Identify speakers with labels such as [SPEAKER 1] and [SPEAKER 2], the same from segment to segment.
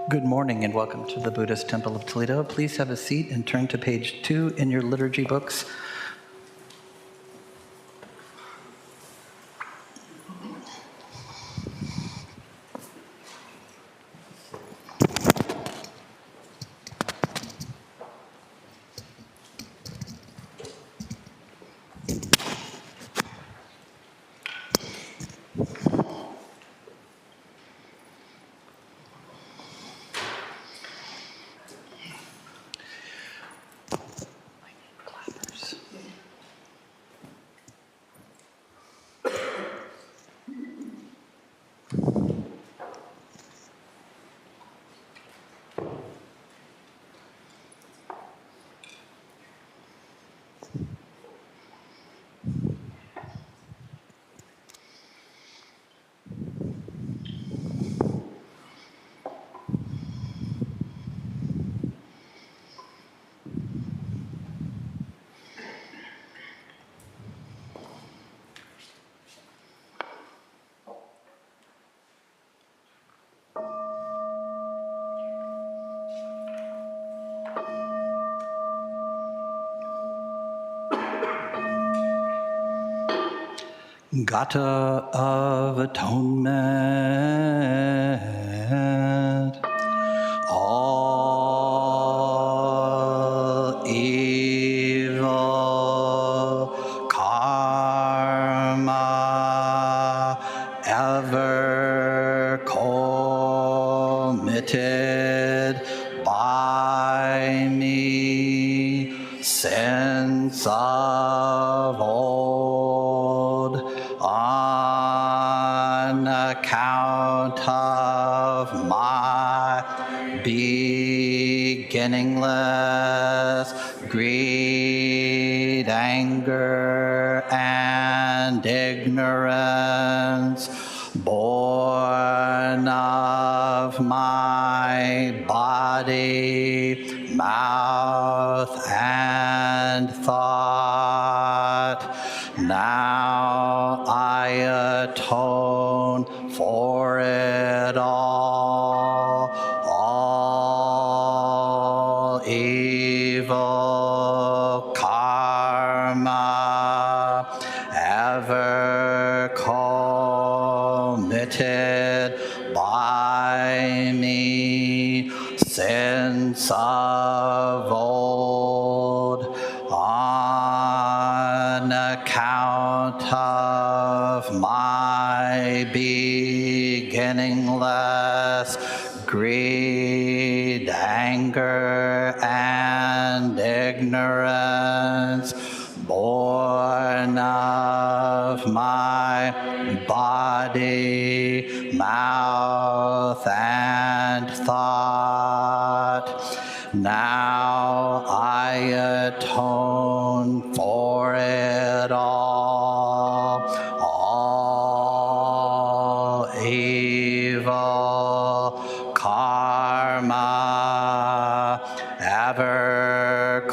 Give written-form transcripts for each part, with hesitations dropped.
[SPEAKER 1] Good morning and welcome to the Buddhist Temple of Toledo. Please have a seat and turn to page 2 in your liturgy books. Gata of Atonement. All evil karma ever committed by me since of old, on account of my beginningless greed, anger, and ignorance, born of my body, mouth, and thought. Now I atone for it all evil karma ever committed by me since of old, on account of my beginningless greed, anger, and ignorance, born of my body, mouth, and thought. Now I atone for it all evil karma ever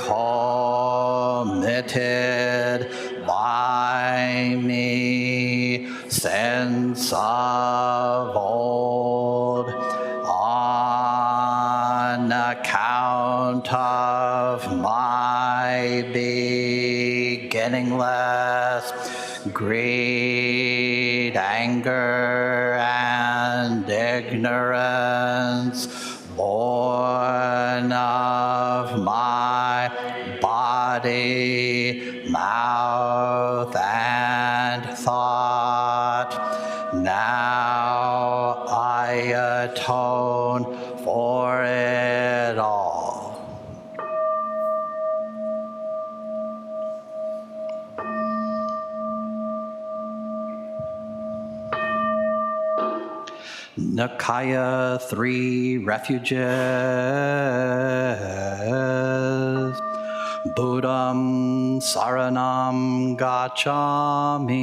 [SPEAKER 1] committed by me since of old, on account of my beginningless greed, anger, and ignorance, born of my body, mouth, and thought. Now I atone for it all. Nikaya 3 Refuges. Buddham Saranam Gacchami.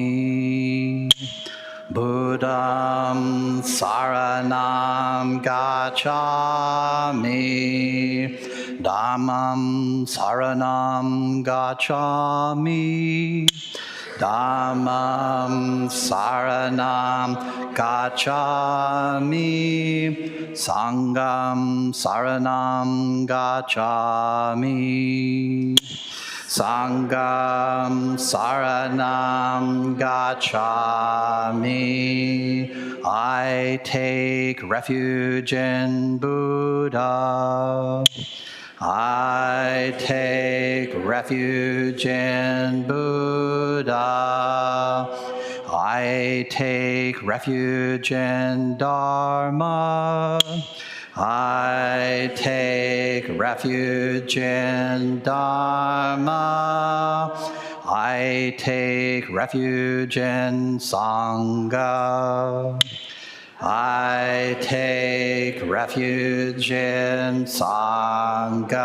[SPEAKER 1] Buddham Saranam Gacchami. Dhammam Saranam Gacchami. Dhammam saranam gacchami. Sangham saranam gacchami. Sangham saranam gacchami. I take refuge in Buddha. I take refuge in Buddha. I take refuge in Dharma. I take refuge in Dharma. I take refuge in Sangha. I take refuge in Sangha.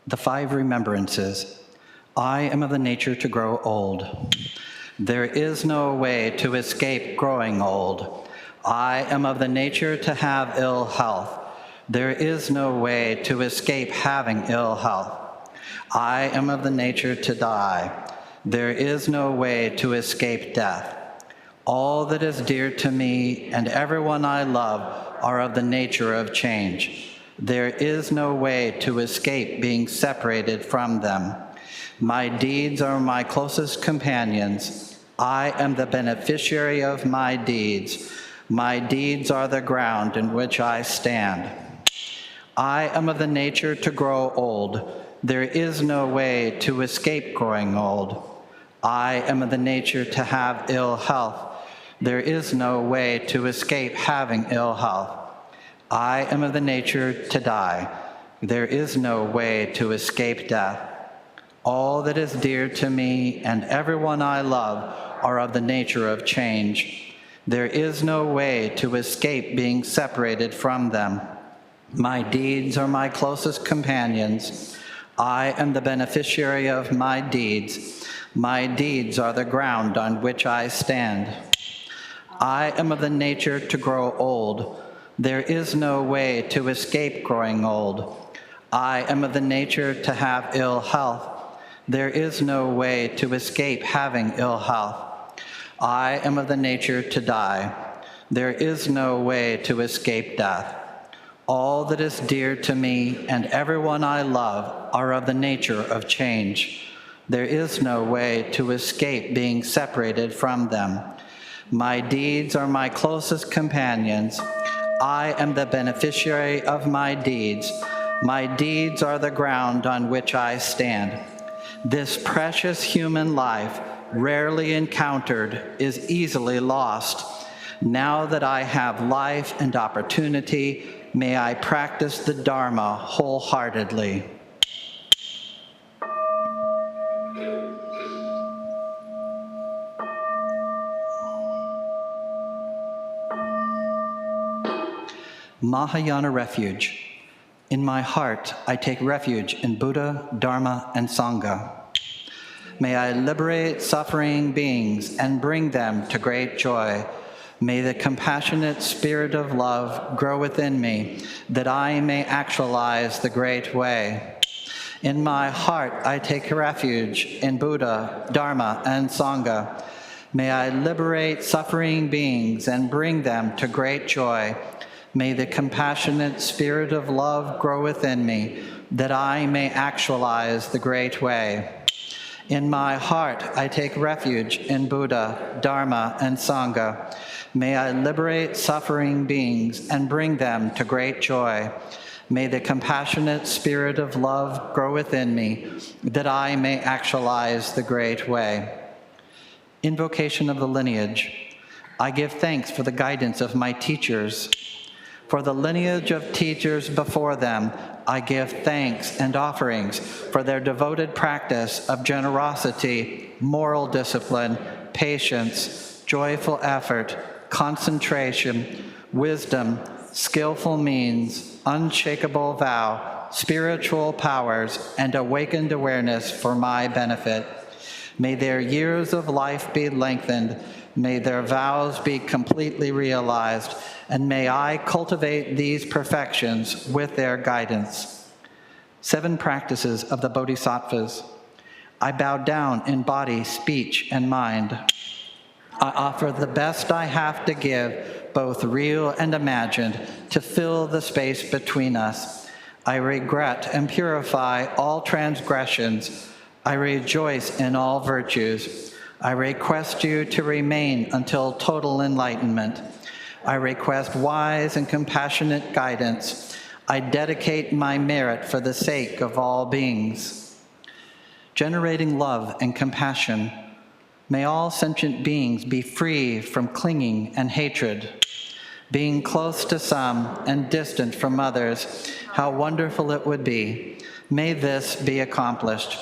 [SPEAKER 1] The 5 remembrances. I am of the nature to grow old. There is no way to escape growing old. I am of the nature to have ill health. There is no way to escape having ill health. I am of the nature to die. There is no way to escape death. All that is dear to me and everyone I love are of the nature of change. There is no way to escape being separated from them. My deeds are my closest companions. I am the beneficiary of my deeds. My deeds are the ground in which I stand. I am of the nature to grow old. There is no way to escape growing old. I am of the nature to have ill health. There is no way to escape having ill health. I am of the nature to die. There is no way to escape death. All that is dear to me and everyone I love are of the nature of change. There is no way to escape being separated from them. My deeds are my closest companions. I am the beneficiary of my deeds. My deeds are the ground on which I stand. I am of the nature to grow old. There is no way to escape growing old. I am of the nature to have ill health. There is no way to escape having ill health. I am of the nature to die. There is no way to escape death. All that is dear to me and everyone I love are of the nature of change. There is no way to escape being separated from them. My deeds are my closest companions. I am the beneficiary of my deeds. My deeds are the ground on which I stand. This precious human life, rarely encountered, is easily lost. Now that I have life and opportunity, may I practice the Dharma wholeheartedly. Mahayana Refuge. In my heart, I take refuge in Buddha, Dharma, and Sangha. May I liberate suffering beings and bring them to great joy. May the compassionate spirit of love grow within me, that I may actualize the great way. In my heart, I take refuge in Buddha, Dharma, and Sangha. May I liberate suffering beings and bring them to great joy. May the compassionate spirit of love grow within me, that I may actualize the great way. In my heart, I take refuge in Buddha, Dharma, and Sangha. May I liberate suffering beings and bring them to great joy. May the compassionate spirit of love grow within me, that I may actualize the great way. Invocation of the lineage. I give thanks for the guidance of my teachers. For the lineage of teachers before them, I give thanks and offerings for their devoted practice of generosity, moral discipline, patience, joyful effort, concentration, wisdom, skillful means, unshakable vow, spiritual powers, and awakened awareness for my benefit. May their years of life be lengthened. May their vows be completely realized, and may I cultivate these perfections with their guidance. 7 practices of the Bodhisattvas. I bow down in body, speech, and mind. I offer the best I have to give, both real and imagined, to fill the space between us. I regret and purify all transgressions. I rejoice in all virtues. I request you to remain until total enlightenment. I request wise and compassionate guidance. I dedicate my merit for the sake of all beings. Generating love and compassion. May all sentient beings be free from clinging and hatred. Being close to some and distant from others, how wonderful it would be. May this be accomplished.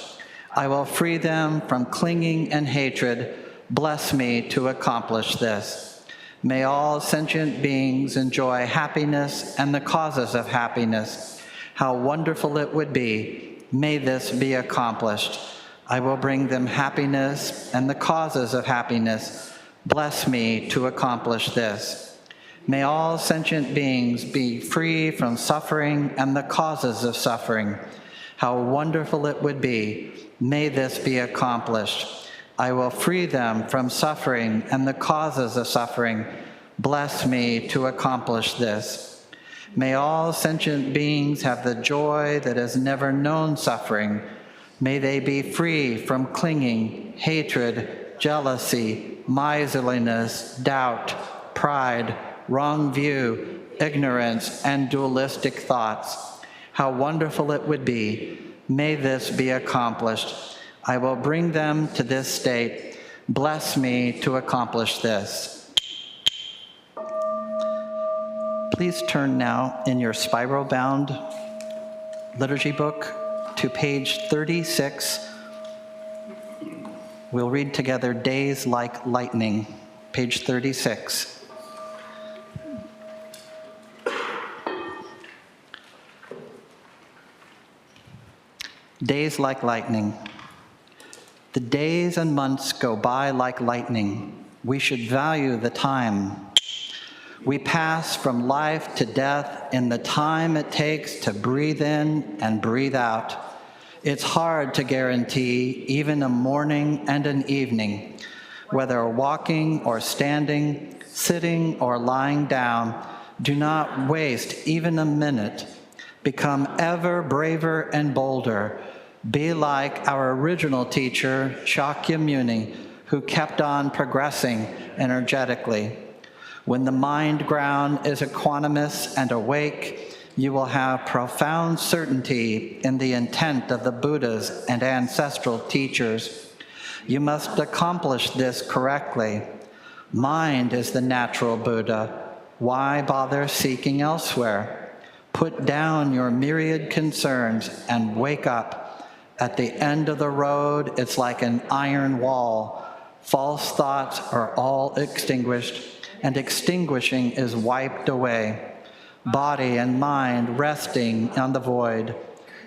[SPEAKER 1] I will free them from clinging and hatred. Bless me to accomplish this. May all sentient beings enjoy happiness and the causes of happiness. How wonderful it would be. May this be accomplished. I will bring them happiness and the causes of happiness. Bless me to accomplish this. May all sentient beings be free from suffering and the causes of suffering. How wonderful it would be. May this be accomplished. I will free them from suffering and the causes of suffering. Bless me to accomplish this. May all sentient beings have the joy that has never known suffering. May they be free from clinging, hatred, jealousy, miserliness, doubt, pride, wrong view, ignorance, and dualistic thoughts. How wonderful it would be. May this be accomplished. I will bring them to this state. Bless me to accomplish this. Please turn now in your spiral-bound liturgy book to page 36. We'll read together Days Like Lightning, page 36. Days like lightning. The days and months go by like lightning. We should value the time. We pass from life to death in the time it takes to breathe in and breathe out. It's hard to guarantee even a morning and an evening. Whether walking or standing, sitting or lying down, do not waste even a minute. Become ever braver and bolder. Be like our original teacher, Shakyamuni, who kept on progressing energetically. When the mind ground is equanimous and awake, you will have profound certainty in the intent of the Buddhas and ancestral teachers. You must accomplish this correctly. Mind is the natural Buddha. Why bother seeking elsewhere? Put down your myriad concerns and wake up. At the end of the road, it's like an iron wall. False thoughts are all extinguished, and extinguishing is wiped away. Body and mind resting on the void.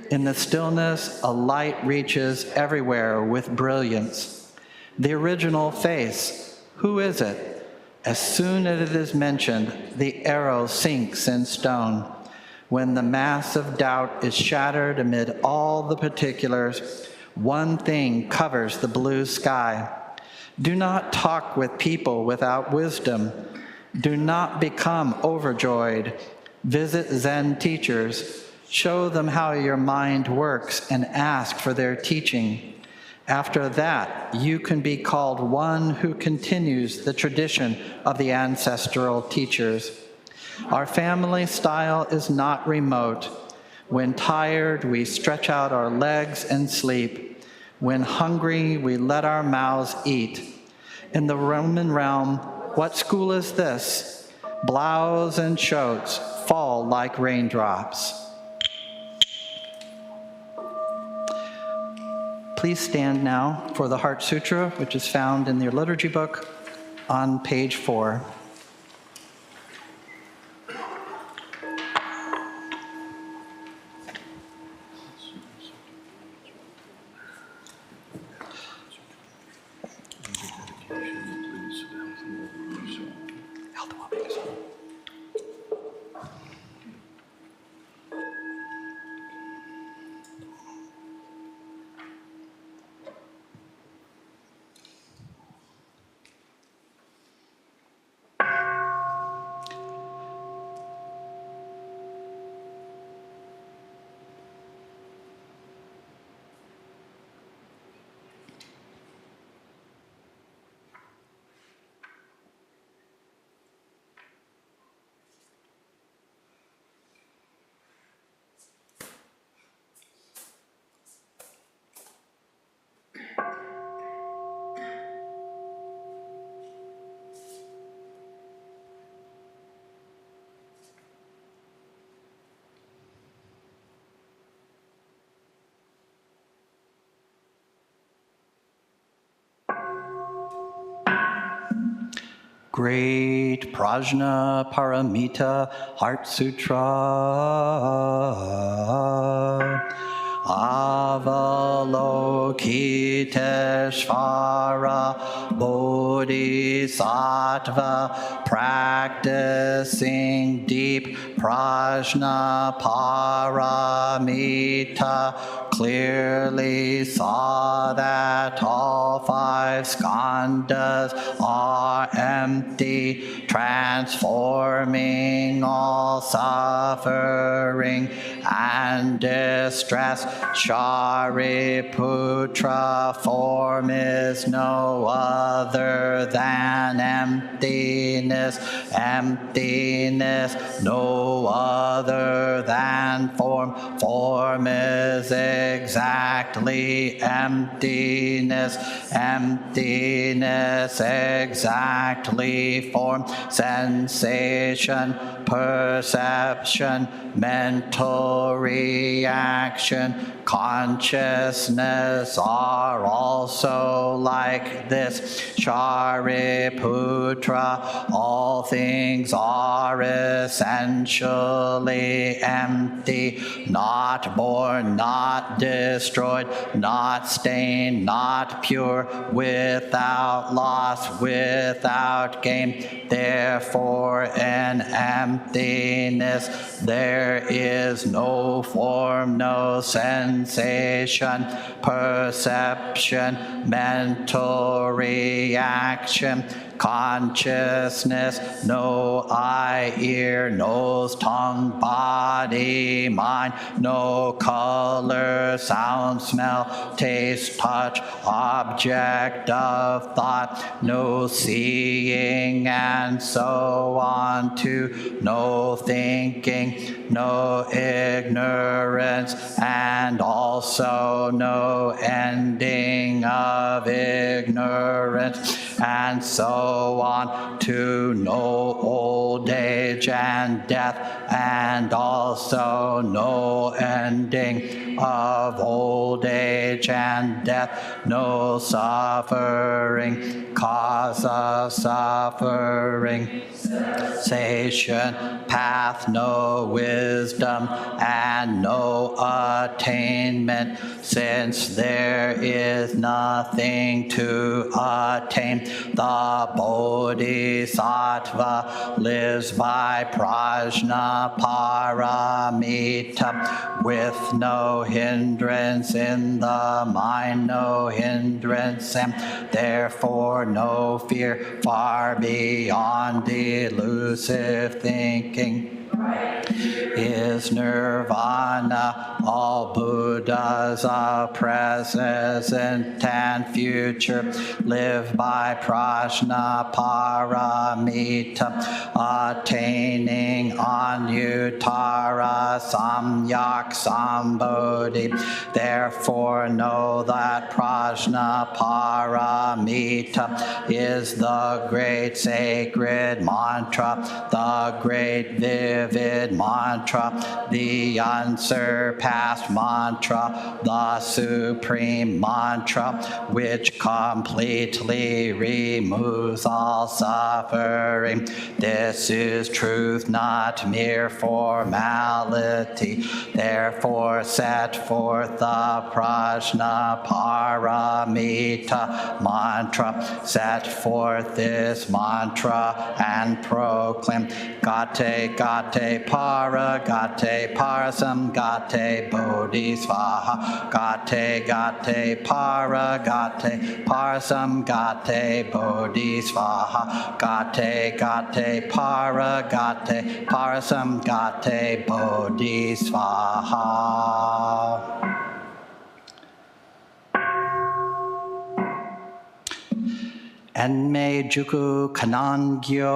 [SPEAKER 1] In the stillness, a light reaches everywhere with brilliance. The original face, who is it? As soon as it is mentioned, the arrow sinks in stone. When the mass of doubt is shattered amid all the particulars, one thing covers the blue sky. Do not talk with people without wisdom. Do not become overjoyed. Visit Zen teachers. Show them how your mind works and ask for their teaching. After that, you can be called one who continues the tradition of the ancestral teachers. Our family style is not remote. When tired, we stretch out our legs and sleep. When hungry, we let our mouths eat. In the Roman realm, what school is this? Blouse and shoats fall like raindrops. Please stand now for the Heart Sutra, which is found in your liturgy book on page 4. Great Prajna Paramita Heart Sutra. Avalokiteshvara Bodhisattva, practicing deep prajna paramita, clearly saw that all five skandhas are empty, transforming all suffering and distress. Shariputra, form is no other than emptiness, emptiness, no other than form, form is exactly emptiness, emptiness exactly form, sensation, perception, mental reaction, consciousness are also like this. Shariputra, all things are essentially empty, not born, not destroyed, not stained, not pure, without loss, without gain. Therefore, in emptiness, there is no form, no sensation, perception, mental reaction, consciousness, no eye, ear, nose, tongue, body, mind, no color, sound, smell, taste, touch, object of thought, no seeing, and so on too, no thinking, no ignorance, and also no ending of ignorance, and so on to no old age and death, and also no ending of old age and death, no suffering, cause of suffering, cessation, path, no wisdom, and no attainment, since there is nothing to attain. The Bodhisattva lives by prajna paramita, with no hindrance in the mind, no hindrance, and therefore no fear, far beyond elusive thinking. Is nirvana, all Buddhas of present and future live by prajna paramita, attaining anuttara samyak sambodhi. Therefore know that prajna paramita is the great sacred mantra, the great vivid mantra, the unsurpassed mantra, the supreme mantra, which completely removes all suffering. This is truth, not mere formality. Therefore set forth the prajna paramita mantra. Set forth this mantra and proclaim Gate Gate Para, Gate Parasam, Gate Bodhisvaha, Gate Gate Para, Gate Parasam, Gate Bodhisvaha, Gate Gate Para, Gate Parasam, Gate Bodhisvaha. Enme Juku Kanangyo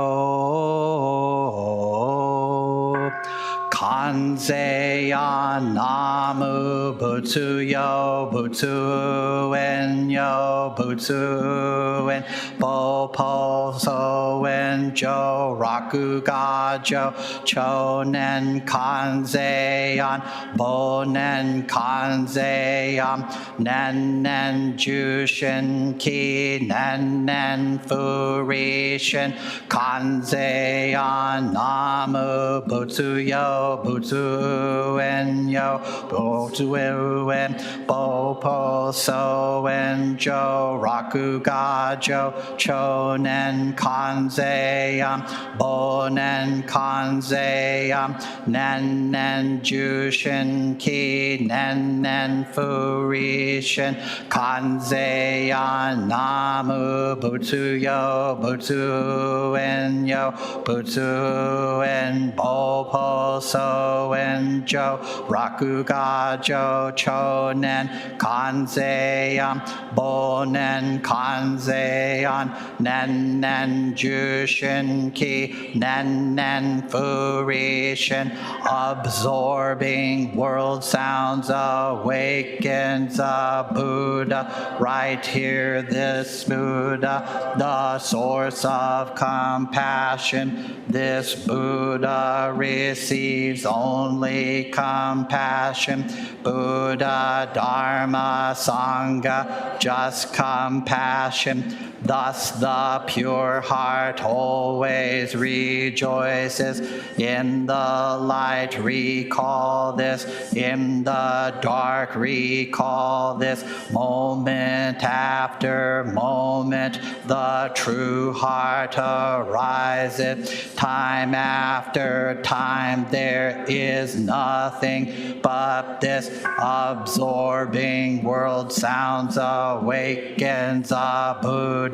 [SPEAKER 1] Kanzeya namu butsuyo butsuen yo butsuen bopo soen jo raku gajo chonen kanzeyan bonen kanzeyam nenen jushin ki nenen furishin kanzeyan namu butsuyo butsuen yo butsuen bopo soen jo raku gajo chonen kanzeyam bonen kanzeyam nenen jushin ki nenen furishin kanzeyan namu butsuyo butsuen yo butsuen bopo soen jo raku gajo chonen kanzeyam bonen kanzeyan nenen jushin ki nenen furishin absorbing world sounds awakens a Buddha right here. This Buddha, the source of compassion. This Buddha receives only compassion. Buddha, Dharma, Sangha, just compassion. Thus the pure heart always rejoices. In the light recall this, in the dark recall this. Moment after moment the true heart arises. Time after time there is nothing but this absorbing world sounds awakens a Buddha.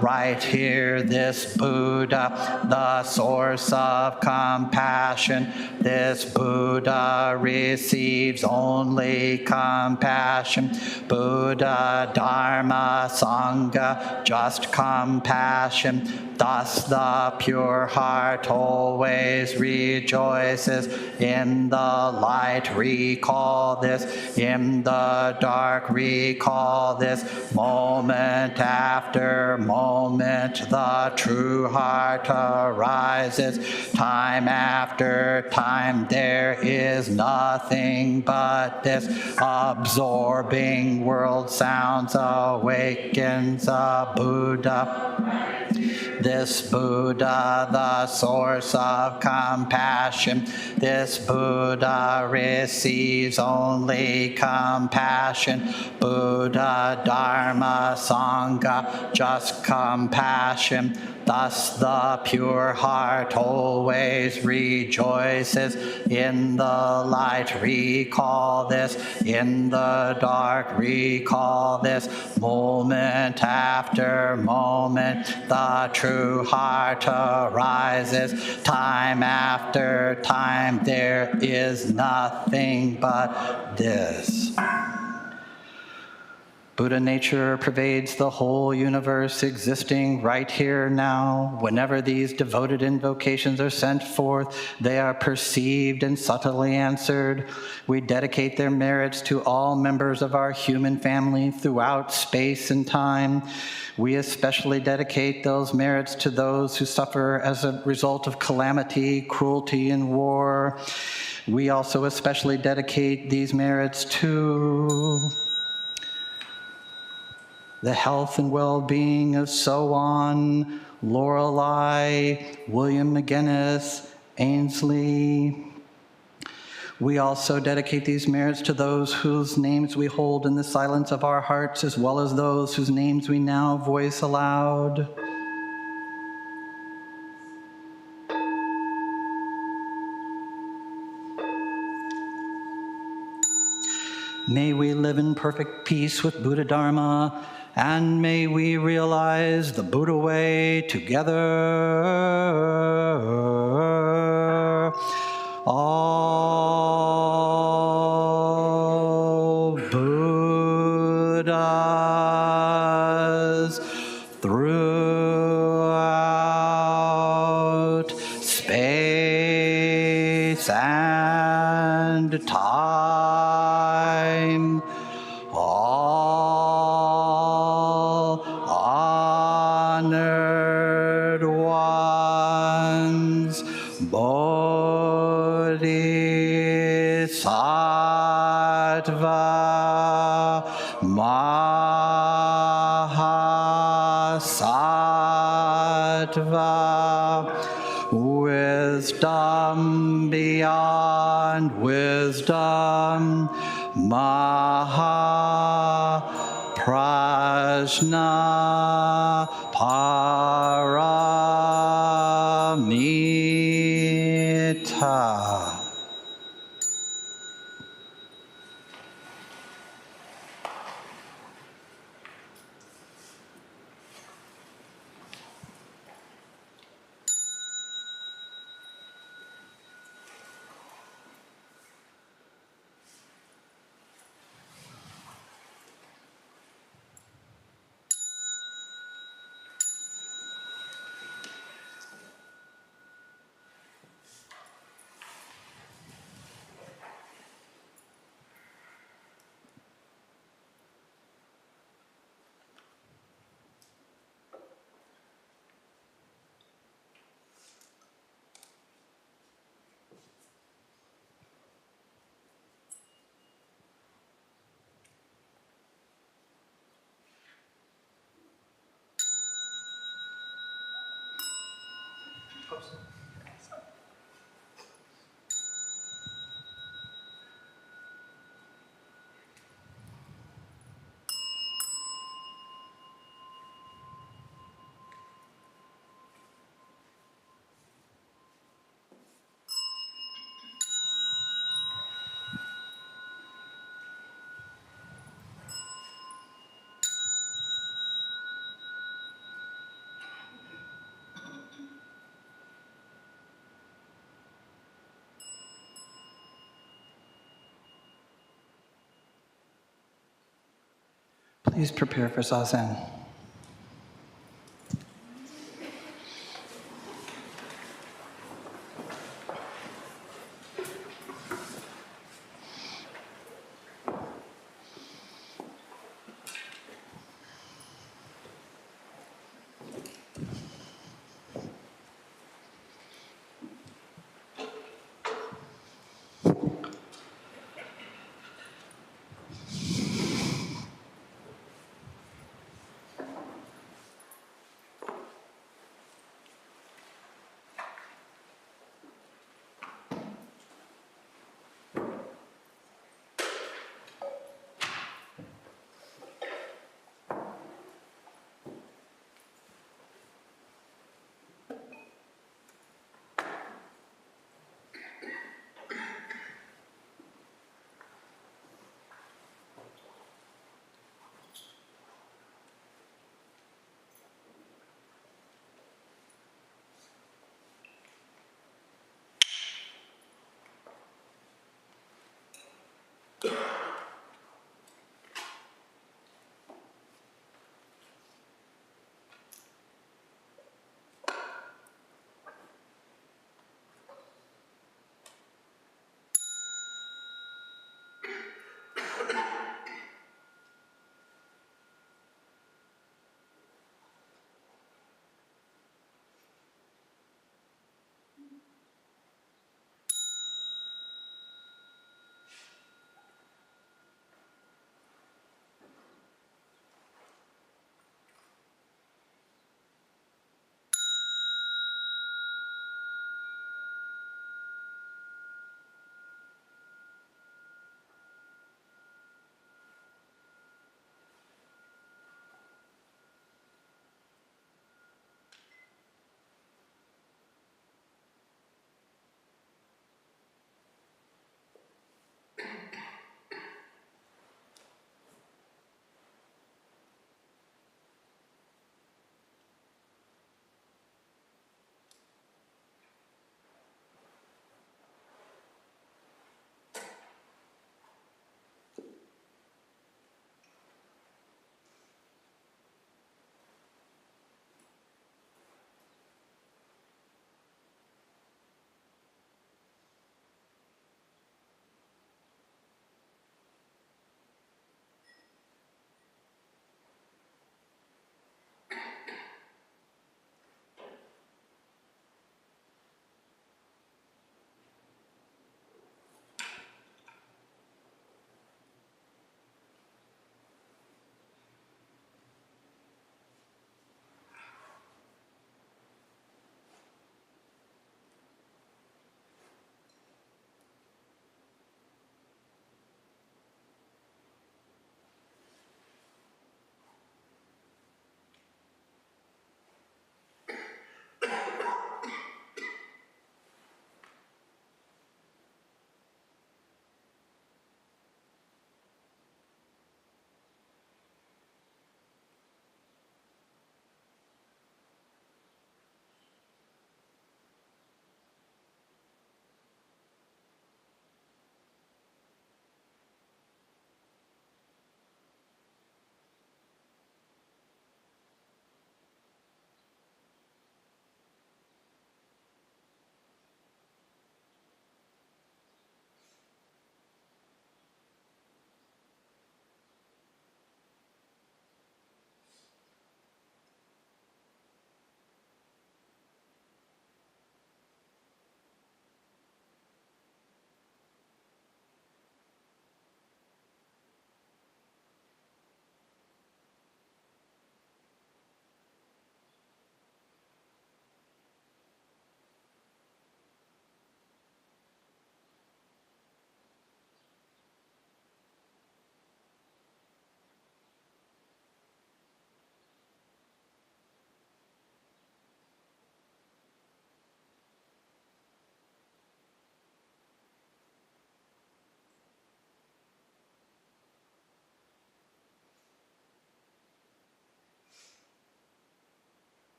[SPEAKER 1] Right here, this Buddha, the source of compassion. This Buddha receives only compassion. Buddha, Dharma, Sangha, just compassion. Thus the pure heart always rejoices. In the light recall this, in the dark recall this. Moment after moment the true heart arises. Time after time there is nothing but this absorbing world sounds awakens a Buddha. This Buddha, the source of compassion. This Buddha receives only compassion. Buddha, Dharma, Sangha, just compassion. Thus the pure heart always rejoices. In the light recall this, in the dark recall this. Moment after moment the true heart arises. Time after time there is nothing but this. Buddha nature pervades the whole universe, existing right here now. Whenever these devoted invocations are sent forth, they are perceived and subtly answered. We dedicate their merits to all members of our human family throughout space and time. We especially dedicate those merits to those who suffer as a result of calamity, cruelty, and war. We also especially dedicate these merits to the health and well-being of So-On, Lorelei, William McGinnis, Ainsley. We also dedicate these merits to those whose names we hold in the silence of our hearts, as well as those whose names we now voice aloud. May we live in perfect peace with Buddha Dharma, and may we realize the Buddha way together. All Buddhas throughout space and and time. All honored ones, Bodhisattva, Mahasattva, wisdom beyond wisdom, Mahaprajna Paramita. Please prepare for Zazen.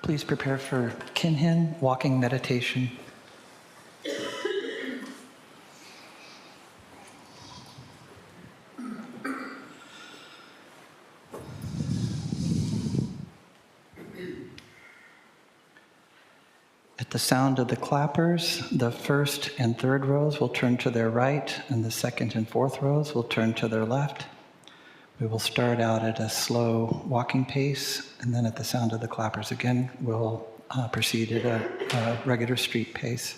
[SPEAKER 1] Please prepare for Kinhin walking meditation. At the sound of the clappers, the first and third rows will turn to their right, and the second and fourth rows will turn to their left. We will start out at a slow walking pace, and then at the sound of the clappers again, we'll proceed at a regular street pace.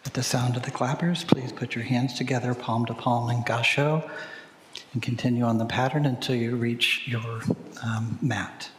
[SPEAKER 1] At the sound of the clappers, please put your hands together, palm to palm in Gasho, and continue on the pattern until you reach your mat.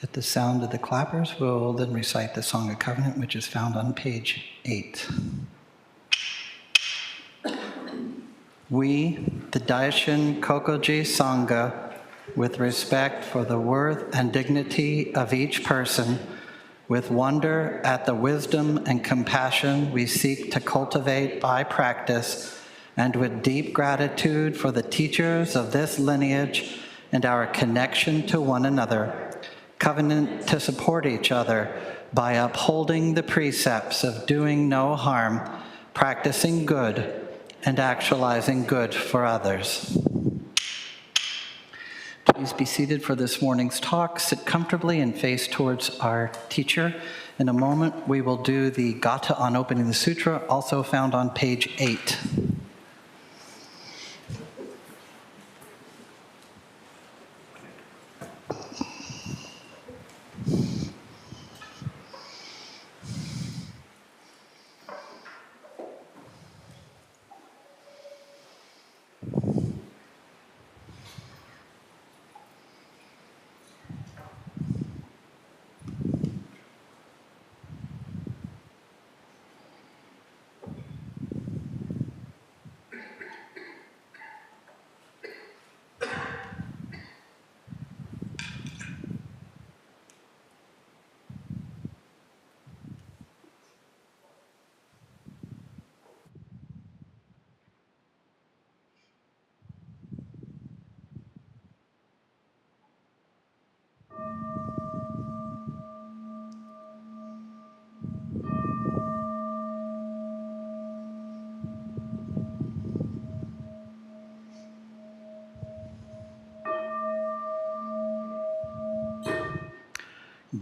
[SPEAKER 1] At the sound of the clappers, we'll then recite the Song of Covenant, which is found on page 8. We, the Daishin Kokoji Sangha, with respect for the worth and dignity of each person, with wonder at the wisdom and compassion we seek to cultivate by practice, and with deep gratitude for the teachers of this lineage and our connection to one another, covenant to support each other by upholding the precepts of doing no harm, practicing good, and actualizing good for others. Please be seated for this morning's talk. Sit comfortably and face towards our teacher. In a moment, we will do the Gata on opening the sutra, also found on page 8.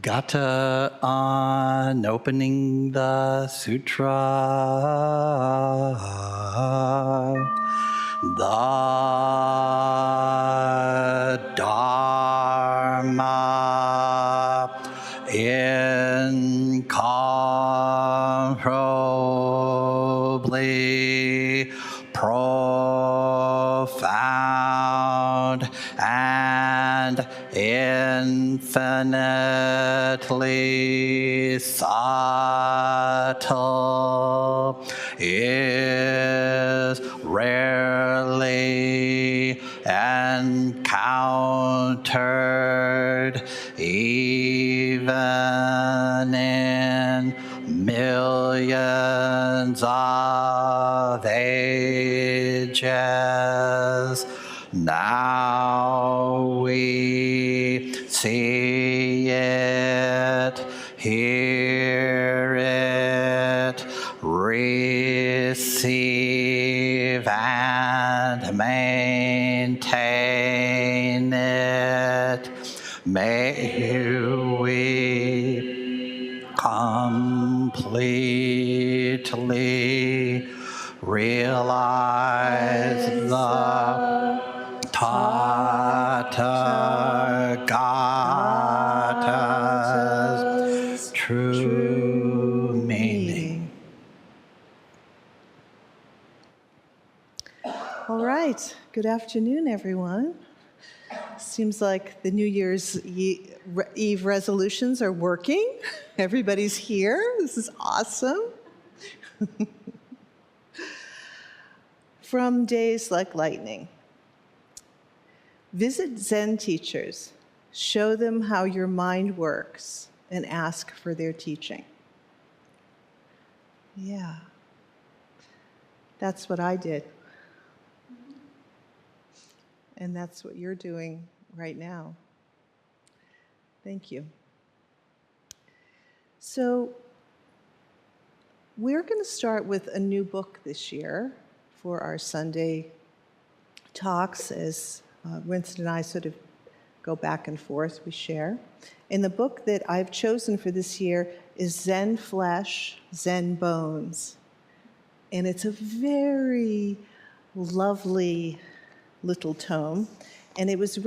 [SPEAKER 1] Gata on opening the sutra. The Dharma incomparably profound and infinitely subtle is rarely encountered even in millions of ages. Now we see it, hear it, receive and maintain it. May we completely realize the Tathagata's true meaning.
[SPEAKER 2] All right, good afternoon, everyone. Seems like the New Year's Eve resolutions are working. Everybody's here. This is awesome. From Days Like Lightning. Visit Zen teachers. Show them how your mind works and ask for their teaching. Yeah. That's what I did. And that's what you're doing right now. Thank you. So, we're going to start with a new book this year for our Sunday talks as Winston and I sort of go back and forth, we share. And the book that I've chosen for this year is Zen Flesh, Zen Bones. And it's a very lovely little tome. And it was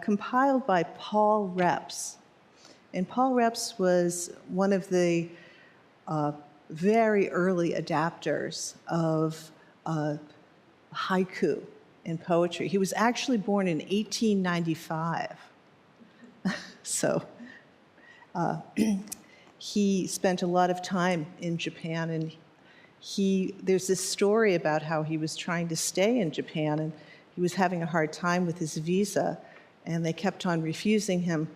[SPEAKER 2] compiled by Paul Reps. And Paul Reps was one of the very early adapters of haiku in poetry. He was actually born in 1895. So he spent a lot of time in Japan, and there's this story about how he was trying to stay in Japan, and he was having a hard time with his visa, and they kept on refusing him.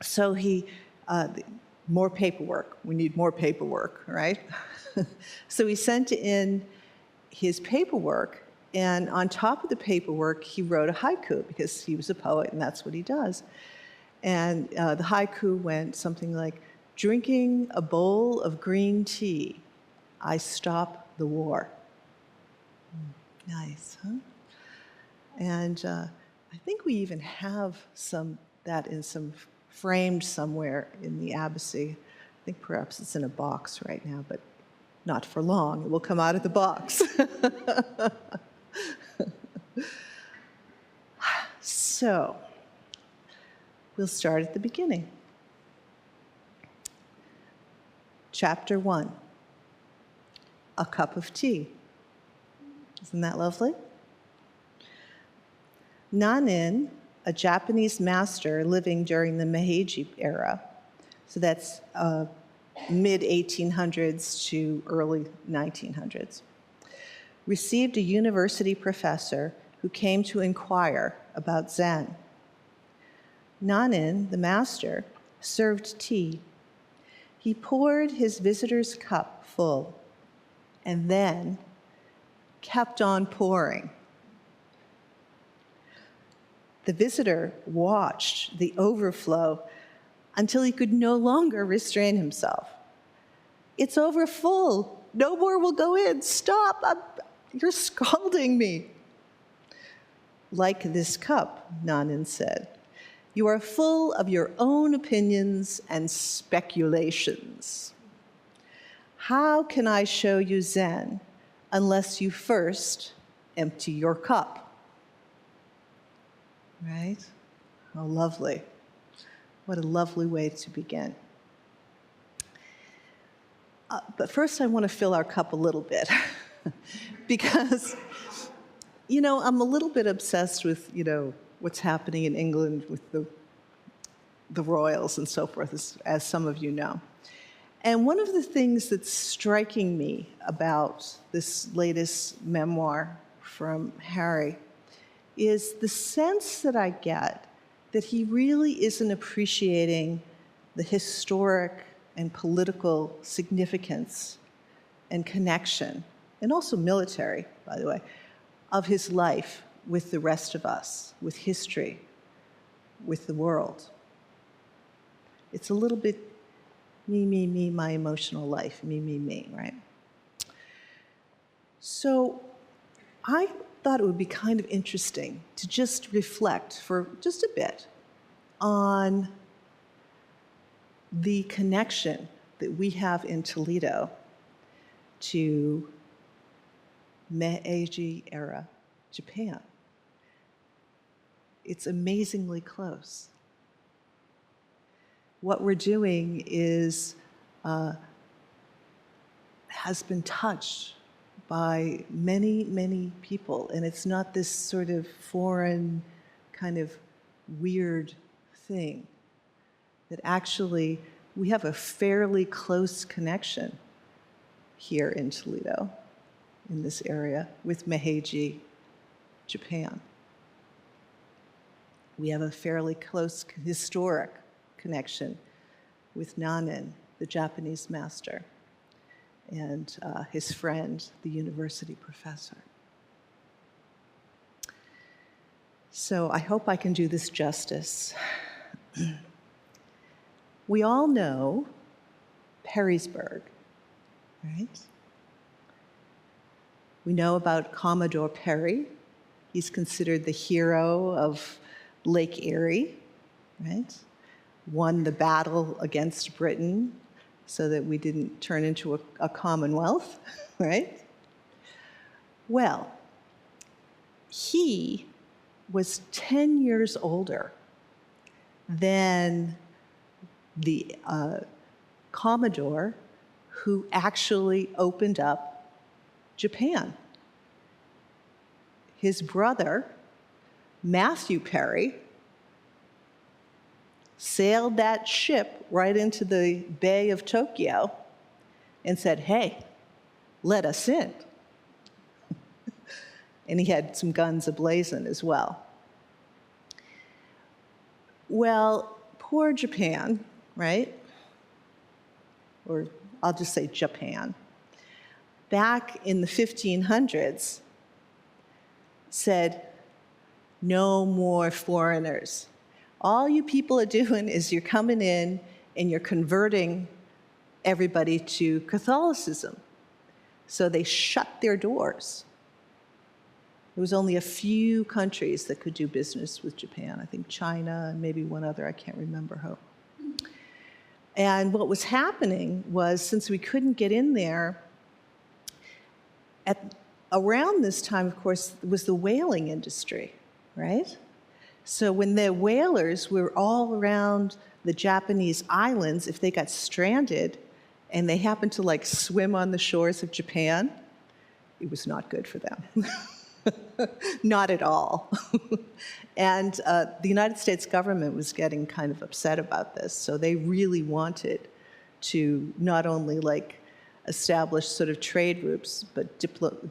[SPEAKER 2] So more paperwork. We need more paperwork, right? So he sent in his paperwork, and on top of the paperwork, he wrote a haiku because he was a poet, and that's what he does. And the haiku went something like, "Drinking a bowl of green tea, I stop the war." Nice, huh? And I think we even have that in some framed somewhere in the Abbey. I think perhaps it's in a box right now, but not for long. It will come out of the box. So, we'll start at the beginning. Chapter 1, A Cup of Tea. Isn't that lovely? Nanin, a Japanese master living during the Meiji era, so that's mid-1800s to early 1900s, received a university professor who came to inquire about Zen. Nanin, the master, served tea. He poured his visitor's cup full and then kept on pouring. The visitor watched the overflow until he could no longer restrain himself. "It's over full. No more will go in. Stop. You're scalding me." "Like this cup," Nanin said, "you are full of your own opinions and speculations. How can I show you Zen unless you first empty your cup?" Right? How lovely. What a lovely way to begin. But first I want to fill our cup a little bit because, I'm a little bit obsessed with, what's happening in England with the royals and so forth, as some of you know. And one of the things that's striking me about this latest memoir from Harry is the sense that I get that he really isn't appreciating the historic and political significance and connection, and also military, by the way, of his life with the rest of us, with history, with the world. It's a little bit me, my emotional life, me, right? So I thought it would be kind of interesting to just reflect for just a bit on the connection that we have in Toledo to Meiji era Japan. It's amazingly close. What we're doing has been touched by many, many people, and it's not this sort of foreign, kind of weird thing. That actually, we have a fairly close connection here in Toledo, in this area, with Meiji, Japan. We have a fairly close historic connection with Nanin, the Japanese master. and his friend, the university professor. So I hope I can do this justice. We all know Perrysburg, right? We know about Commodore Perry. He's considered the hero of Lake Erie, right? Won the battle against Britain so that we didn't turn into a commonwealth, right? Well, he was 10 years older than the Commodore who actually opened up Japan. His brother, Matthew Perry, sailed that ship right into the Bay of Tokyo and said, "Hey, let us in." And he had some guns ablazing as well. Well, poor Japan, right? Or I'll just say Japan. Back in the 1500s, said, "No more foreigners. All you people are doing is you're coming in and you're converting everybody to Catholicism." So they shut their doors. There was only a few countries that could do business with Japan. I think China and maybe one other, I can't remember who. And what was happening was, since we couldn't get in there, around this time, of course, was the whaling industry, right? So when the whalers were all around the Japanese islands, if they got stranded and they happened to like swim on the shores of Japan, it was not good for them. Not at all. And the United States government was getting kind of upset about this, so they really wanted to not only like establish sort of trade routes, but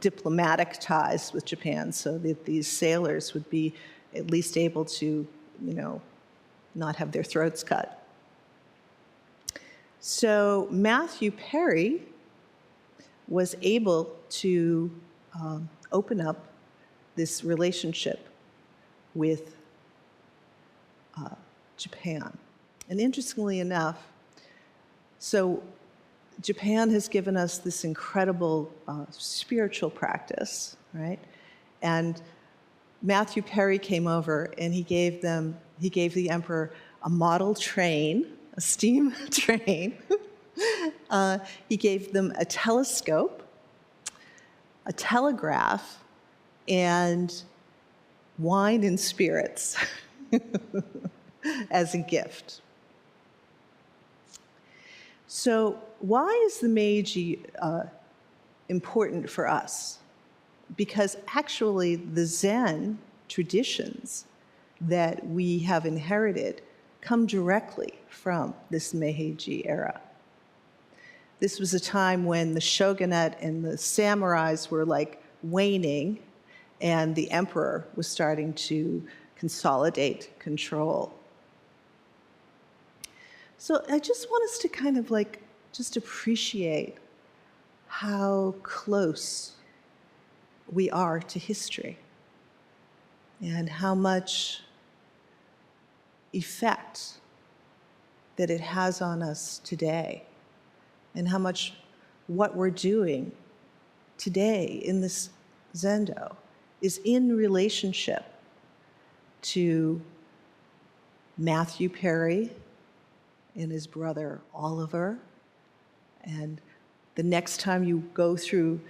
[SPEAKER 2] diplomatic ties with Japan, so that these sailors would be at least able to, not have their throats cut. So Matthew Perry was able to open up this relationship with Japan. And interestingly enough, so Japan has given us this incredible spiritual practice, right? And Matthew Perry came over and he gave the emperor a model train, a steam train. He gave them a telescope, a telegraph, and wine and spirits as a gift. So why is the Meiji important for us? Because actually the Zen traditions that we have inherited come directly from this Meiji era. This was a time when the shogunate and the samurais were like waning, and the emperor was starting to consolidate control. So I just want us to kind of like just appreciate how close we are to history and how much effect that it has on us today, and how much what we're doing today in this Zendo is in relationship to Matthew Perry and his brother Oliver. And the next time you go through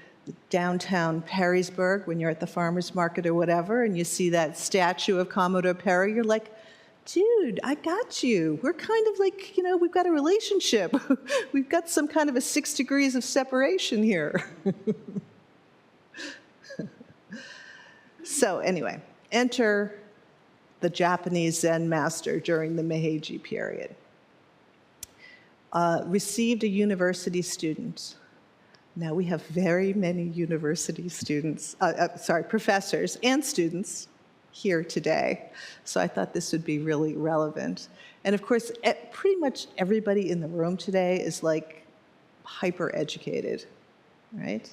[SPEAKER 2] downtown Perrysburg, when you're at the farmer's market or whatever, and you see that statue of Commodore Perry, you're like, dude, I got you. We're kind of like, we've got a relationship. We've got some kind of a 6 degrees of separation here. So anyway, enter the Japanese Zen master during the Meiji period. Received a university student. Now we have very many university students, professors and students here today. So I thought this would be really relevant. And of course, pretty much everybody in the room today is like hyper educated, right?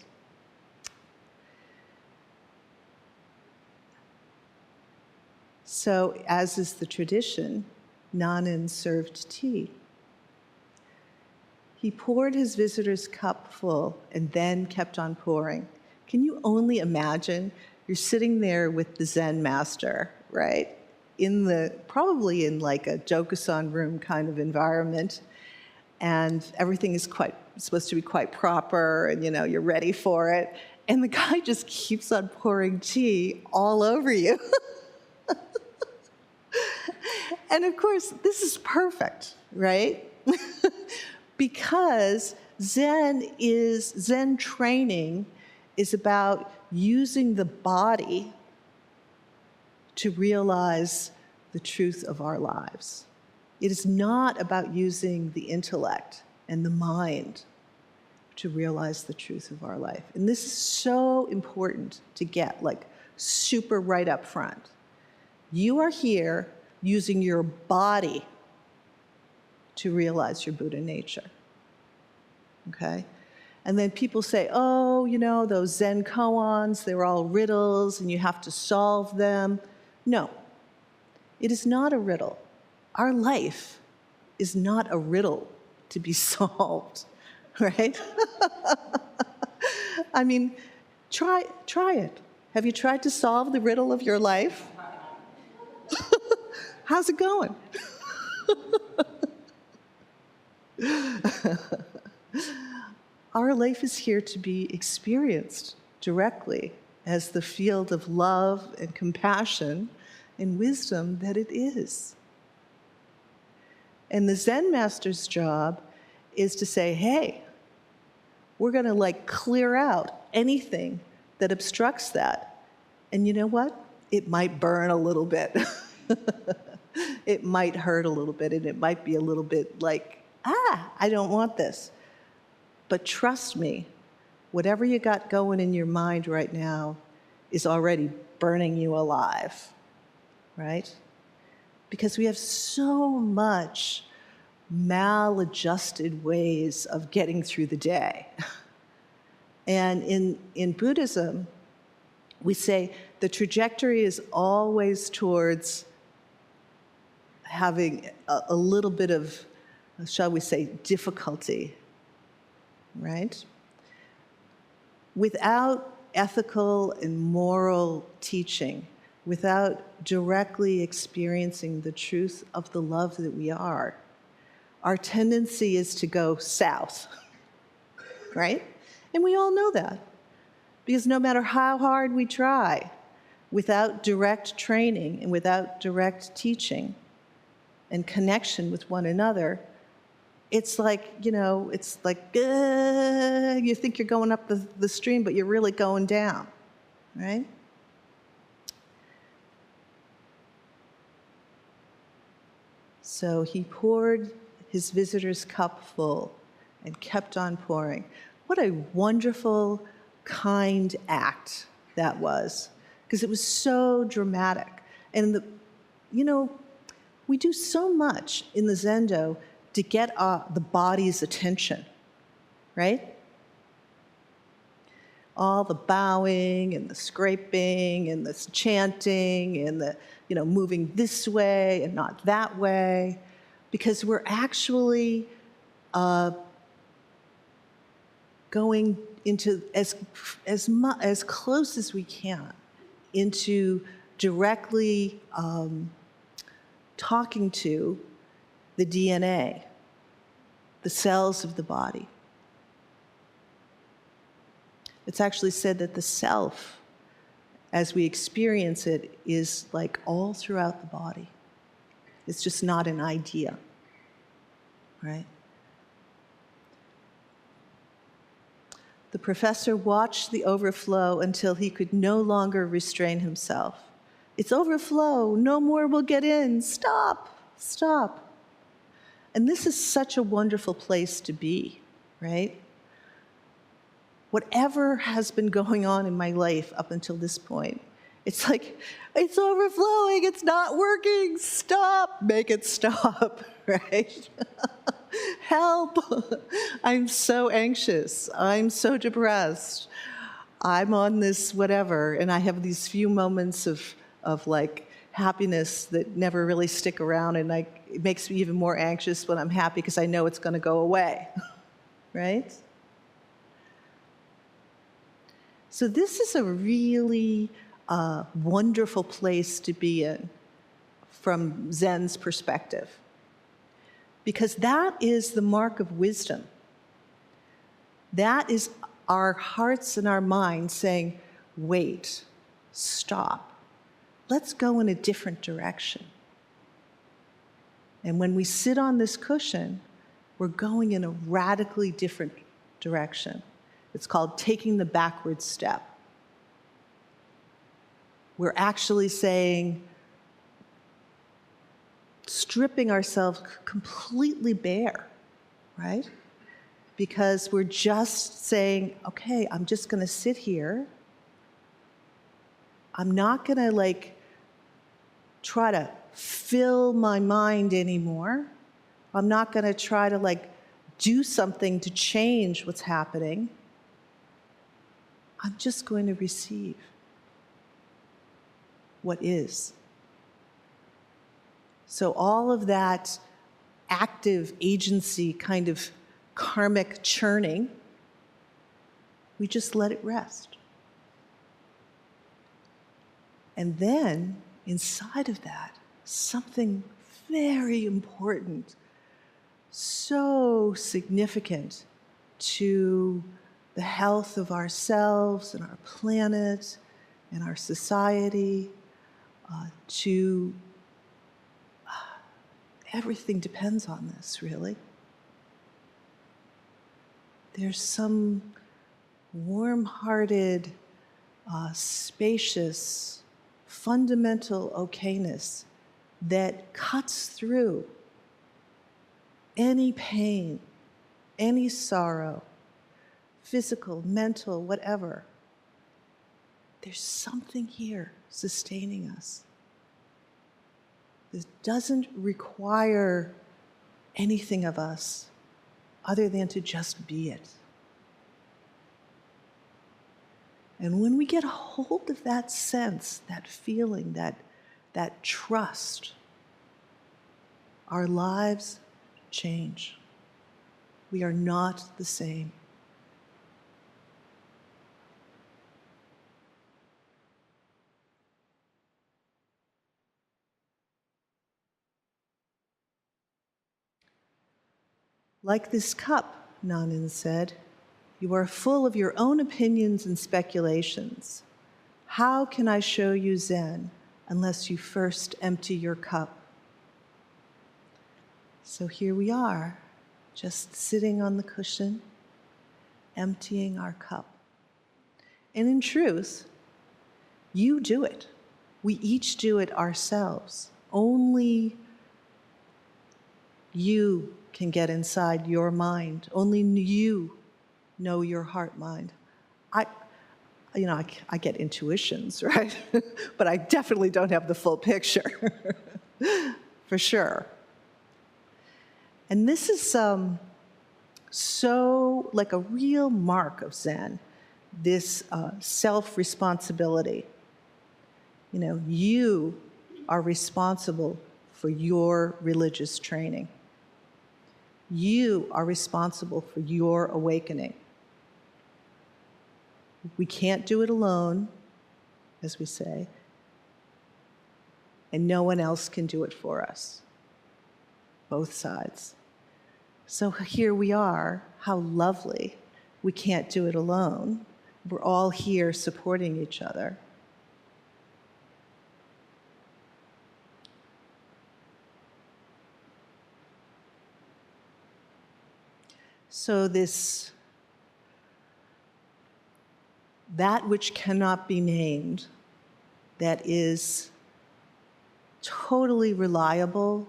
[SPEAKER 2] So, as is the tradition, Nanan served tea. He poured his visitor's cup full and then kept on pouring. Can you only imagine? You're sitting there with the Zen master, right? Probably in like a Jokusan room kind of environment, and everything is supposed to be quite proper, and you're ready for it. And the guy just keeps on pouring tea all over you. And of course, this is perfect, right? Because Zen training is about using the body to realize the truth of our lives. It is not about using the intellect and the mind to realize the truth of our life. And this is so important to get, like, super right up front. You are here using your body to realize your Buddha nature, okay? And then people say, oh, those Zen koans, they're all riddles and you have to solve them. No, it is not a riddle. Our life is not a riddle to be solved, right? I mean, try it. Have you tried to solve the riddle of your life? How's it going? Our life is here to be experienced directly as the field of love and compassion and wisdom that it is. And the Zen master's job is to say, hey, we're going to clear out anything that obstructs that. And you know what? It might burn a little bit. It might hurt a little bit, and it might be a little bit like, I don't want this. But trust me, whatever you got going in your mind right now is already burning you alive, right? Because we have so much maladjusted ways of getting through the day. And in Buddhism, we say the trajectory is always towards having a little bit of, shall we say, difficulty, right? Without ethical and moral teaching, without directly experiencing the truth of the love that we are, our tendency is to go south, right? And we all know that. Because no matter how hard we try, without direct training and without direct teaching and connection with one another, it's like, you think you're going up the stream, but you're really going down, right? So he poured his visitor's cup full and kept on pouring. What a wonderful, kind act that was, because it was so dramatic. And we do so much in the Zendo to get the body's attention, right? All the bowing and the scraping and the chanting and the moving this way and not that way, because we're actually going into as close as we can into directly talking to the DNA, the cells of the body. It's actually said that the self, as we experience it, is all throughout the body. It's just not an idea, right? The professor watched the overflow until he could no longer restrain himself. It's overflow, no more will get in, stop, stop. And this is such a wonderful place to be, right? Whatever has been going on in my life up until this point, it's like, it's overflowing, it's not working, stop, make it stop, right? Help! I'm so anxious. I'm so depressed. I'm on this whatever, and I have these few moments of like happiness that never really stick around, and it makes me even more anxious when I'm happy because I know it's going to go away, right? So this is a really wonderful place to be in from Zen's perspective, because that is the mark of wisdom. That is our hearts and our minds saying, wait, stop, let's go in a different direction. And when we sit on this cushion, we're going in a radically different direction. It's called taking the backward step. We're actually saying, stripping ourselves completely bare, right? Because we're just saying, okay, I'm just going to sit here. I'm not going to try to fill my mind anymore. I'm not going to try to do something to change what's happening. I'm just going to receive what is. So all of that active agency kind of karmic churning, we just let it rest. And then, inside of that, something very important, so significant to the health of ourselves and our planet and our society, to everything depends on this, really. There's some warm-hearted, spacious, fundamental okayness that cuts through any pain, any sorrow, physical, mental, whatever. There's something here sustaining us. This doesn't require anything of us other than to just be it. And when we get a hold of that sense, that feeling, that trust, our lives change. We are not the same. Like this cup, Nanan said, you are full of your own opinions and speculations. How can I show you Zen unless you first empty your cup? So here we are, just sitting on the cushion, emptying our cup. And in truth, you do it. We each do it ourselves. Only you can get inside your mind. Only you know your heart mind. I get intuitions, right? But I definitely don't have the full picture, for sure. And this is so like a real mark of Zen, this self-responsibility. You are responsible for your religious training. You are responsible for your awakening. We can't do it alone, as we say, and no one else can do it for us. Both sides. So here we are. How lovely. We can't do it alone. We're all here supporting each other. So that which cannot be named, that is totally reliable,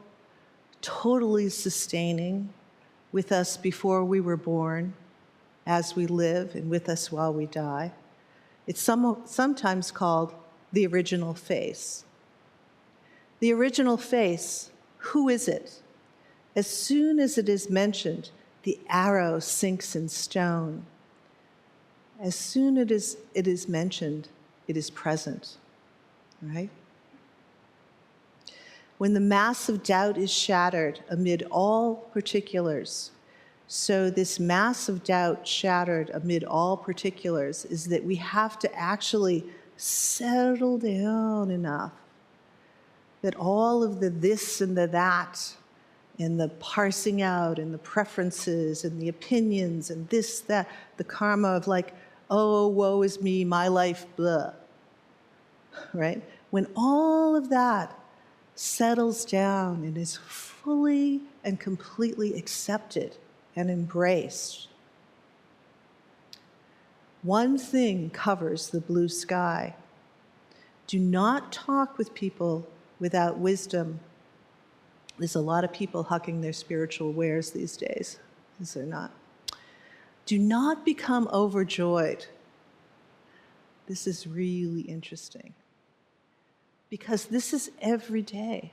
[SPEAKER 2] totally sustaining, with us before we were born, as we live, and with us while we die. It's sometimes called the original face. The original face, who is it? As soon as it is mentioned, the arrow sinks in stone. As soon as it is mentioned, it is present, right? When the mass of doubt is shattered amid all particulars, so this mass of doubt shattered amid all particulars is that we have to actually settle down enough that all of the this and the that and the parsing out and the preferences and the opinions and this, that, the karma of like, oh, woe is me, my life, blah, right? When all of that settles down and is fully and completely accepted and embraced, one thing covers the blue sky. Do not talk with people without wisdom. There's a lot of people hucking their spiritual wares these days, is there not? Do not become overjoyed. This is really interesting, because this is every day.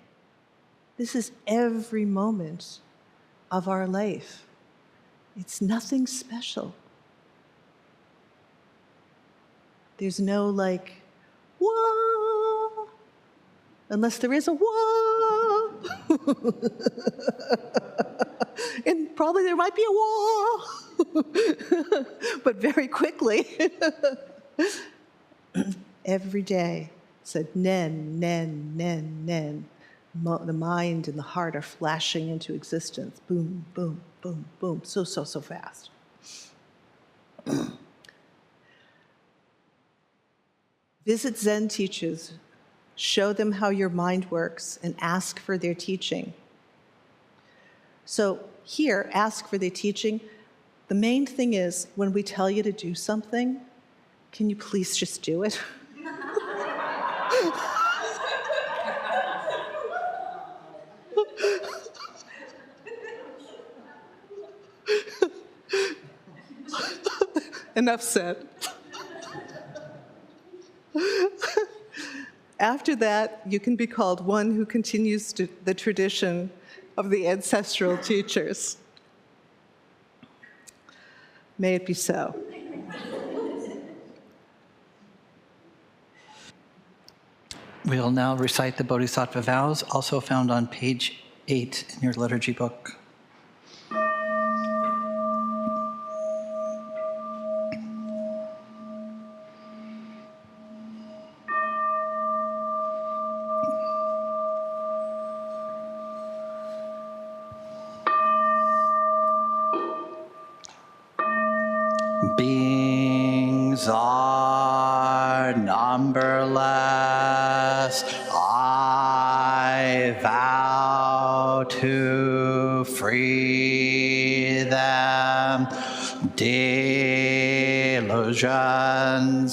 [SPEAKER 2] This is every moment of our life. It's nothing special. There's no like, whoa, unless there is a whoa. And probably there might be a whoa, but very quickly. Every day, said nen, nen, nen, nen. The mind and the heart are flashing into existence. Boom, boom, boom, boom. So fast. Visit Zen teachers. Show them how your mind works and ask for their teaching. So here, ask for their teaching. The main thing is, when we tell you to do something, can you please just do it? Enough said. After that, you can be called one who continues the tradition of the ancestral teachers. May it be so.
[SPEAKER 1] We'll now recite the Bodhisattva vows, also found on page 8 in your liturgy book. Beings are numberless. I vow to free them. Delusions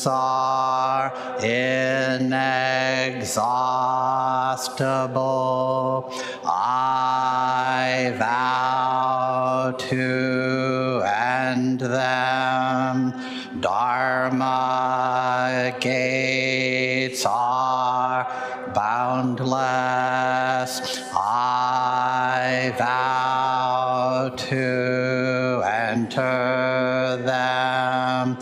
[SPEAKER 1] are inexhaustible. I vow to end them. Dharma gates are boundless. I vow to enter them.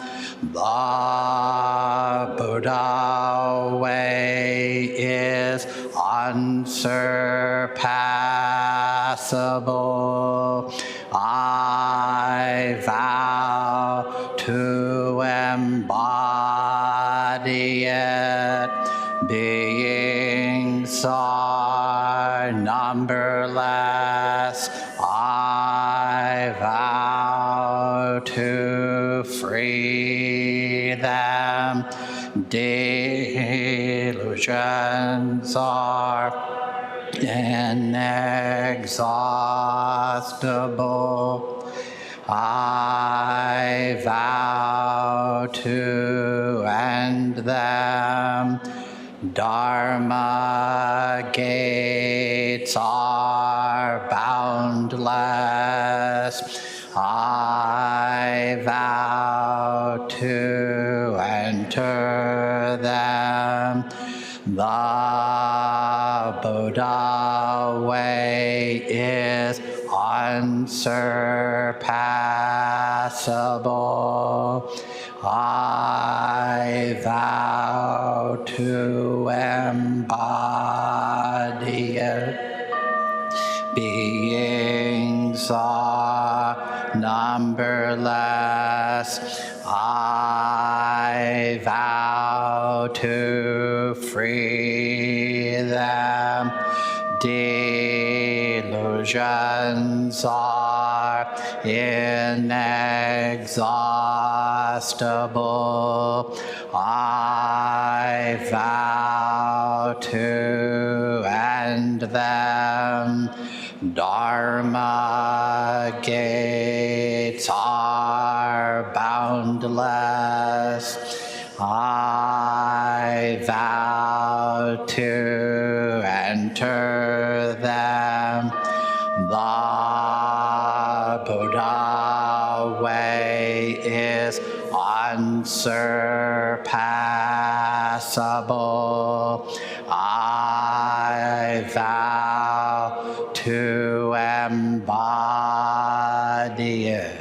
[SPEAKER 1] The Buddha way is unsurpassable. I vow to embody it. Beings are numberless. I vow to free them. Delusions are inexhaustible. I vow to end them. Dharma gates are boundless. I vow to enter them. The Buddha way is unsurpassable. I vow to embody it. Beings are numberless. I vow to free them. Delusions are inexhaustible. I vow to end them. Dharma gates are boundless. I vow to enter them. The Buddha way is unsurpassable. I vow to embody it.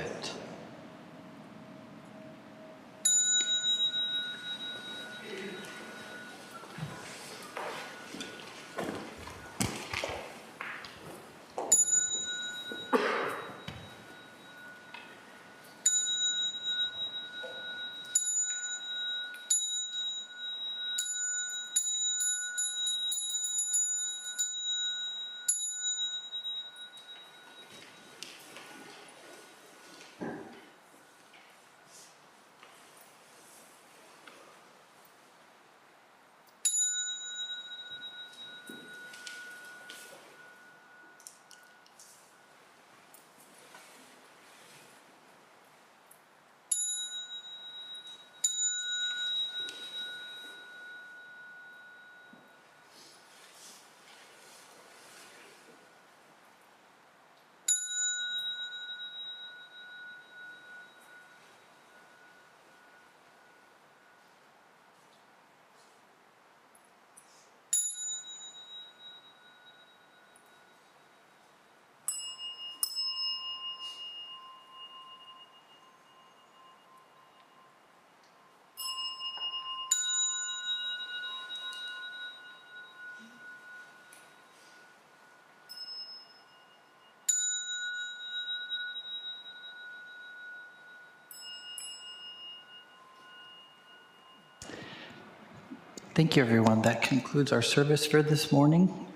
[SPEAKER 1] Thank you, everyone. That concludes our service for this morning.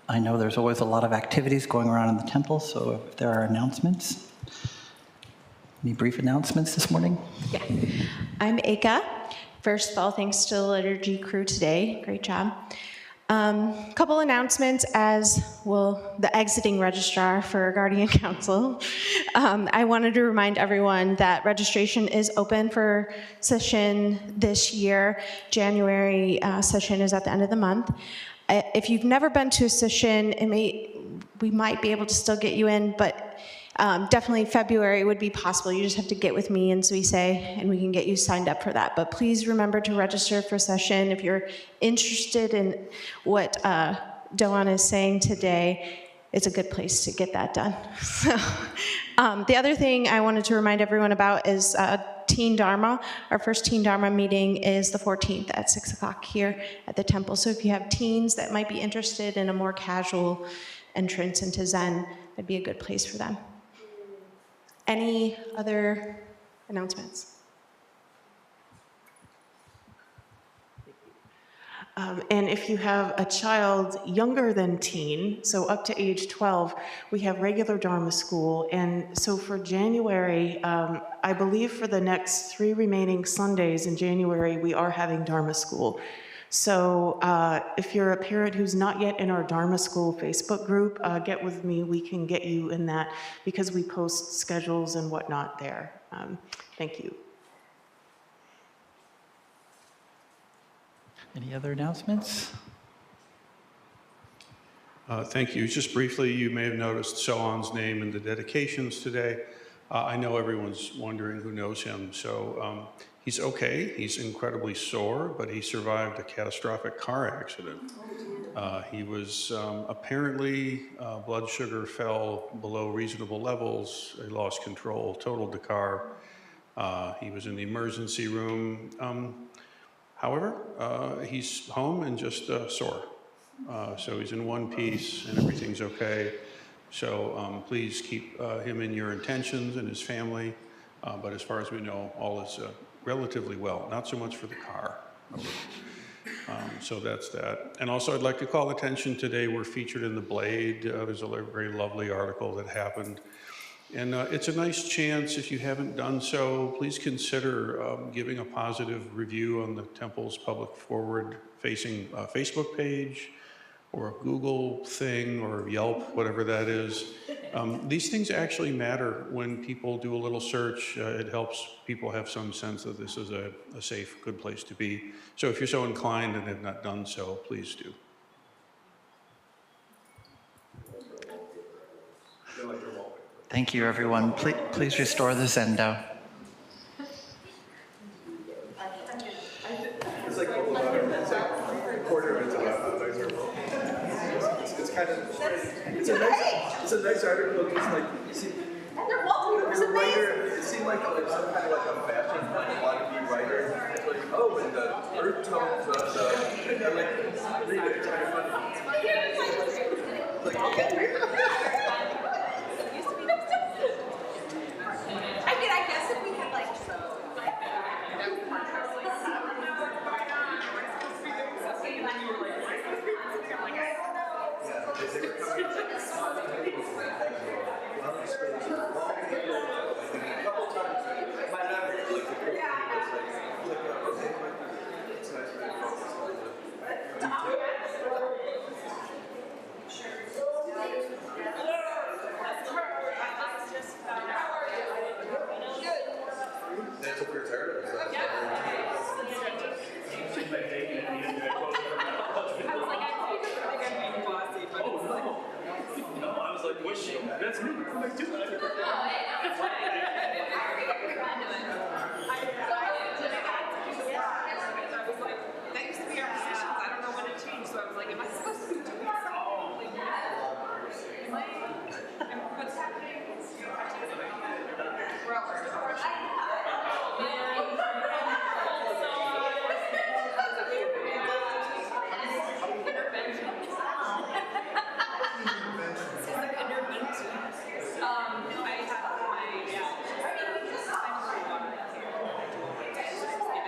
[SPEAKER 1] I know there's always a lot of activities going around in the temple, so if there are announcements, any brief announcements this morning?
[SPEAKER 3] Yeah. I'm Eka. First of all, thanks to the liturgy crew today. Great job. Couple announcements as well, the exiting registrar for Guardian Council. I wanted to remind everyone that registration is open for session this year. January session is at the end of the month. If you've never been to a session, we might be able to still get you in, but definitely February would be possible. You just have to get with me and Suise, and we can get you signed up for that. But please remember to register for session if you're interested in what Doan is saying today. It's a good place to get that done. So, the other thing I wanted to remind everyone about is Teen Dharma. Our first Teen Dharma meeting is the 14th at 6 o'clock here at the temple. So if you have teens that might be interested in a more casual entrance into Zen, that'd be a good place for them. Any other announcements?
[SPEAKER 4] And if you have a child younger than teen, so up to age 12, we have regular Dharma school. And so for January, I believe for the next 3 remaining Sundays in January, we are having Dharma school. So if you're a parent who's not yet in our Dharma School Facebook group, get with me. We can get you in that because we post schedules and whatnot there. Thank you.
[SPEAKER 1] Any other announcements?
[SPEAKER 5] Thank you. Just briefly, you may have noticed Soan's name in the dedications today. I know everyone's wondering who knows him. So he's okay. He's incredibly sore, but he survived a catastrophic car accident. He was apparently, blood sugar fell below reasonable levels. He lost control, totaled the car. He was in the emergency room. However, he's home and just sore. So he's in one piece and everything's okay. So please keep him in your intentions and his family. But as far as we know, all is relatively well. Not so much for the car. So that's that. And also I'd like to call attention today, we're featured in the Blade. There's a very lovely article that happened. And it's a nice chance, if you haven't done so, please consider giving a positive review on the Temple's public forward-facing Facebook page, or a Google thing, or Yelp, whatever that is. These things actually matter when people do a little search. It helps people have some sense that this is a safe, good place to be. So if you're so inclined and have not done so, please do.
[SPEAKER 1] Thank you, everyone. Please restore the Zendo.
[SPEAKER 6] It's like quarter into it's kind of it's a nice article. It's like you see, the writer. It seemed like some kind of like a fashion wannabe writer. It's like, oh, and the earth tones of the. I'm like, read it. It's kind of funny. Like, okay.
[SPEAKER 7] I guess if we had like
[SPEAKER 6] That's what we're tired of.
[SPEAKER 7] I was like, wishing. That's me. What am I doing?